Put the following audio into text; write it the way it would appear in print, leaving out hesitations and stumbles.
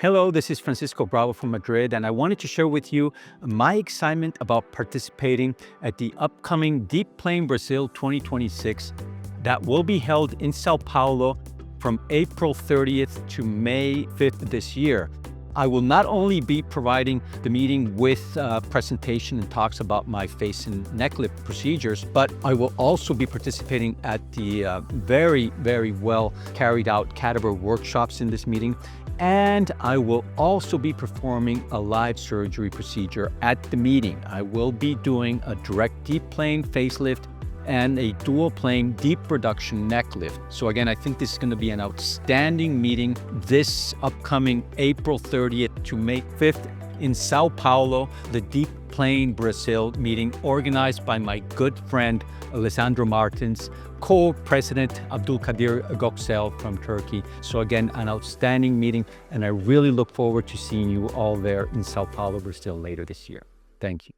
Hello, this is Francisco Bravo from Madrid, and I wanted to share with you my excitement about participating at the upcoming Deep Plane Brazil 2026 that will be held in Sao Paulo from April 30th to May 5th this year. I will not only be providing the meeting with presentation and talks about my face and neck lift procedures, but I will also be participating at the very well carried out cadaver workshops in this meeting. And I will also be performing a live surgery procedure at the meeting. I will be doing a direct deep plane facelift and a dual plane deep reduction neck lift. So again, I think this is going to be an outstanding meeting this upcoming April 30th to May 5th in Sao Paulo, the Deep Plane Brazil meeting organized by my good friend Alessandro Martins, co-president Abdulkadir Göksel from Turkey. So again, an outstanding meeting, and I really look forward to seeing you all there in Sao Paulo, Brazil later this year. Thank you.